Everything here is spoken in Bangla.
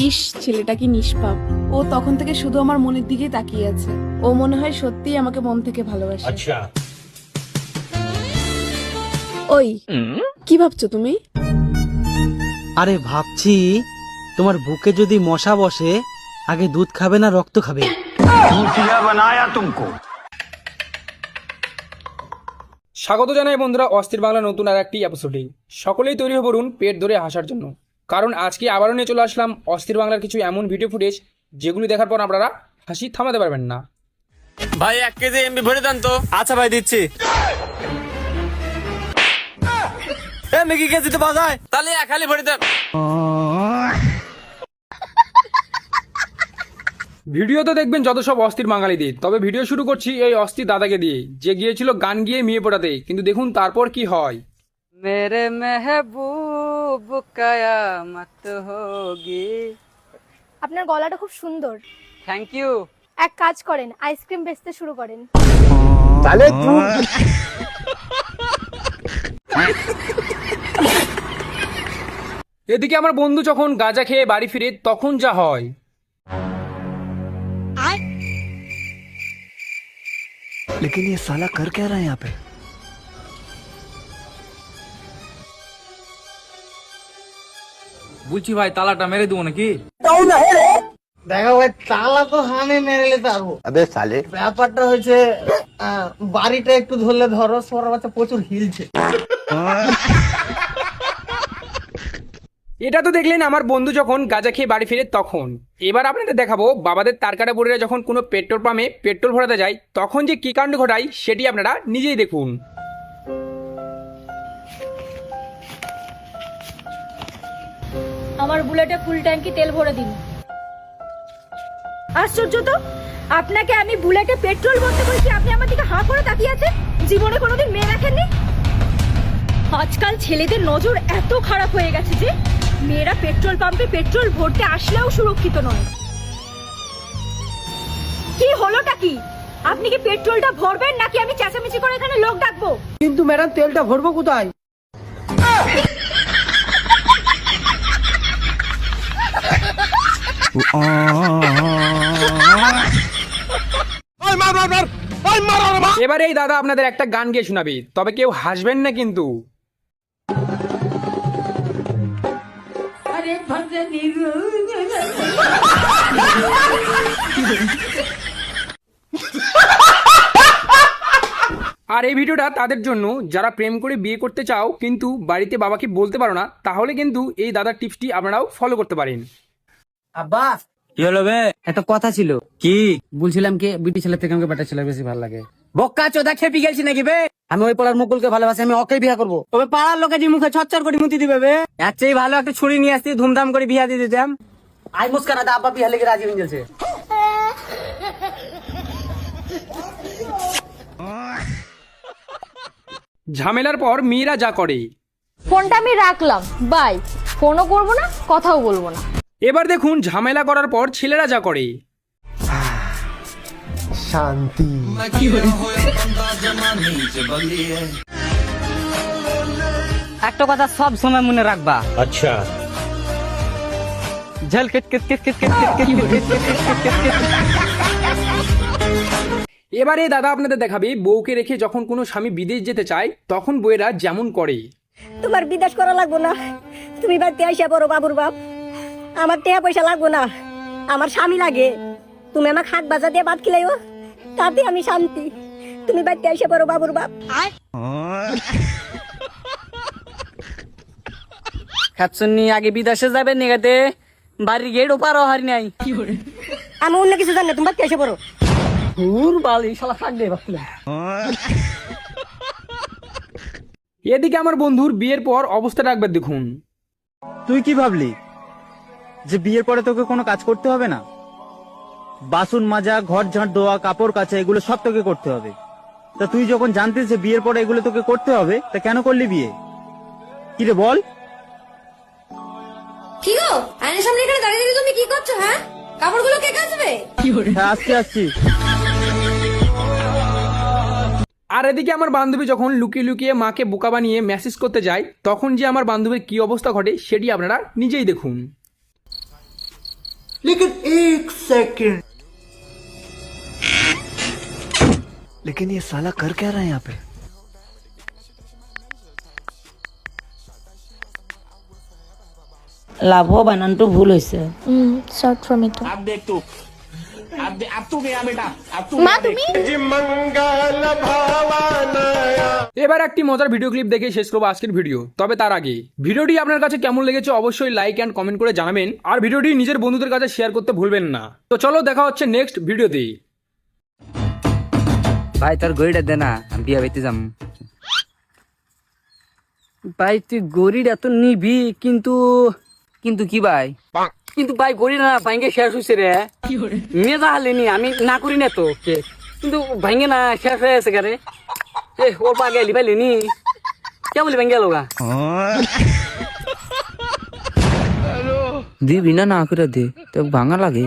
ইস, ছেলেটা কি নিষ্পাপ। ও তখন থেকে শুধু আমার মনের দিকেই তাকিয়ে আছে। ও মনে হয় সত্যিই আমাকে মন থেকে ভালোবাসে। আচ্ছা, ওই, কি ভাবছো তুমি? আরে ভাবছি তোমার বুকে যদি মশা বসে আগে দুধ খাবে না রক্ত খাবে? चूतिया बनाया तुमको। স্বাগত জানাই বন্ধুরা অস্থির বাংলা নতুন আর একটি এপিসোডে। সকলেই তৈরি হয়ে পড়ুন পেট ধরে হাসার জন্য, কারণ আজকে আবারও নিয়ে চলে আসলাম অস্থির বাংলার কিছু এমন ভিডিও ফুটেজ যেগুলি দেখার পর আপনারা হাসি থামাতে পারবেন না। ভাই 1 কেজি এমবি ভরে দেন তো। আচ্ছা ভাই দিচ্ছি। এমবি কি কেজিতে পাওয়া যায়? তাহলে এক খালি ভরে দেন। ভিডিও তো দেখবেন যত সব অস্থির বাঙালিদের, তবে ভিডিও শুরু করছি এই অস্থির দাদাকে দিয়ে, যে গিয়েছিল গান গিয়ে মেয়ে পড়াতে। কিন্তু দেখুন তারপর কি হয়। मेरे महबूब कयामत होगी। আপনার গলাটা খুব সুন্দর। Thank you. এক কাজ করেন, আইসক্রিম বেচতে শুরু করেন। এদিকে আমার বন্ধু যখন গাঁজা খেয়ে বাড়ি ফিরে তখন যা হয়। लेकिन ये साला कर क्या रहा है यहाँ पे? বলছি ভাই তালাটা মেরে দেবো নাকি? দেখো ভাই, তালা তো আমি মেরে নিতে পারবো। ব্যাপারটা হয়েছে বাড়িটা একটু ধরলে ধরো, সবার বাচ্চা প্রচুর হিলছে। এটা তো দেখলেন আমার বন্ধু যখন গাঁজা খেয়ে বাড়ি ফিরে তখন। এবার আপনাদের দেখাবো বাবাদের তারকাটা বুড়িরা যখন কোনো পেট্রোল পাম্পে পেট্রোল ভরাতে যায় তখন যে কি কাণ্ড ঘটায় সেটি আপনারা নিজেই দেখুন। আমার বুলেটে ফুল ট্যাঙ্কি তেল ভরে দিন। আশ্চর্য তো, আপনাকে আমি বুলেটে পেট্রোল ভরতে বলছি, আপনি আমার দিকে হাঁ করে তাকিয়ে আছেন। জীবনে কোনোদিন মেয়ে দেখেননি? আজকাল ছেলেদের নজর এত খারাপ হয়ে গেছে যে মেয়েরা পেট্রোল পাম্পে পেট্রোল ভরতে আসলেও সুরক্ষিত নয়। কি হলোটা কি? আপনি কি পেট্রোলটা ভরবেন নাকি আমি চেঁচামেচি করে এখানে লোক ডাকবো? কিন্তু ম্যাডাম, তেলটা ভরবো কোথায়? এবার এই দাদা আপনাদের একটা গান গিয়ে শোনাবে, তবে কেউ হাসবেন না কিন্তু। আর এই ভিডিওটা তাদের জন্য যারা প্রেম করে বিয়ে করতে চাও কিন্তু বাড়িতে বাবাকে বলতে পারো না, তাহলে কিন্তু এই দাদার টিপসটি আপনারাও ফলো করতে পারেন। আব্বা, কি হলো বে? একটা কথা ছিল। কি? বলছিলাম কি, বিটি ছেলে থেকে আমাকে বেটা ছেলে বেশি ভালো লাগে। বক্কা চোদা খেপি গেছি নাকি বে? আমি ওই পাড়ার মুকুলকে ভালোবাসি, আমি ওকেই বিয়ে করবো। তবে পাড়ার লোকে যে মুখে ছচ্চর করে মুতি দিবে বে, এর চেয়ে ভালো একটা ছুরি নিয়ে আসতি, ধুমধাম করে বিয়া দিয়ে দিতাম। আই মুস্কানা দা আব্বা বিয়া লেগে রাজি হয়ে গেছে। ঝামেলার পর মেয়েরা যা করে। ফোনটা আমি রাখলাম, বাই। ফোনও করবো না, কথাও বলবো না। এবার দেখুন ঝামেলা করার পর ছেলেরা যা করে। শান্তি। একটা কথা সব সময় মনে রাখবা, अच्छा, ঝল কিট কিট কিট কিট কিট কিট কিট কিট কিট কিট। এবারে দাদা আপনাদের দেখাবে বউকে রেখে যখন কোনো স্বামী বিদেশ যেতে চায় তখন বউয়েরা যেমন করে। তোমার বিদেশ করা লাগবো না, তুমি বাড়িতে আইসা পড়ো বাবুর বাপ। আমার টাকা পয়সা লাগবো না, আমার স্বামী লাগে। তুমি আমাকে হাত বাজা দিয়ে ভাত খিলাইও, তাতে আমি শান্তি। তুমি বাড়িতে আইসা পড়ো বাবুর বাপ। খাচ্ছনি আগে বিদেশে যাবে নিগাতে, বাড়ির গেট ওপারও হারি নাই। আমি অন্য কিছু জানি না, তুমি বাড়িতে আইসা পড়ো। দূর বালি শালা ফাঁক দিয়ে ভাবছিলাম। এদিকে আমার বন্ধুর বিয়ের পর অবস্থাটা একবার দেখুন। তুই কি ভাবলি যে বিয়ের পরে তোকে কোনো কাজ করতে হবে না? বাসন মাজা, ঘর ঝাঁট দেওয়া, কাপড় কাচা, এগুলো সব তোকে করতে হবে। তা তুই যখন জানতিস যে বিয়ের পরে এগুলো তোকে করতে হবে, তা কেন করলি বিয়ে? কি রে বল? কি গো, আয়নার সামনে এখানে দাঁড়িয়ে দাঁড়িয়ে তুমি কি করছো? হ্যাঁ, কাপড়গুলো কে কাচবে? হ্যাঁ, আসছি আসছি। আর এদিকে আমার বান্ধবী যখন লুকিয়ে লুকিয়ে মাকে বোকা বানিয়ে মেসেজ করতে যায় তখন যে আমার বান্ধবীর কি অবস্থা ঘটে সেটি আপনারা নিজেই দেখুন। लेकिन एक सेकंड, लेकिन ये साला कर क्या रहा है यहाँ पे? লাভ বানানটো ভুল হৈছে শর্ট ফর্ম এটা মা তুমি এবার একটি মজার ভিডিও ক্লিপ দেখে শেষ করবো আজকের ভিডিও। তবে তার আগে ভিডিওটি আপনার কাছে কেমন লেগেছে অবশ্যই লাইক অ্যান্ড কমেন্ট করে জানাবেন, আর ভিডিওটি নিজের বন্ধুদের কাছে শেয়ার করতে ভুলবেন না। তো চলো দেখা হচ্ছে নেক্সট ভিডিওতে। ভাই তোর গড়িটা দে না, আমি বিয়া বাইতে যাম। ভাই তুই গড়িটা তো নিবি, কিন্তু কিন্তু কি ভাই, কিন্তু ভাই গড়ি না ভাঙ্গে শেষ হয়েছে রে। মেজা হালেনি, আমি না করি না তো, কিন্তু ভাঙ্গে না শেষ হয়ে আছে গারে। এ ওর পা গেলি ভাই লেনি কে বলি ভাঙ্গে লোগা দিবি না, না করে দে তো ভাঙা লাগে।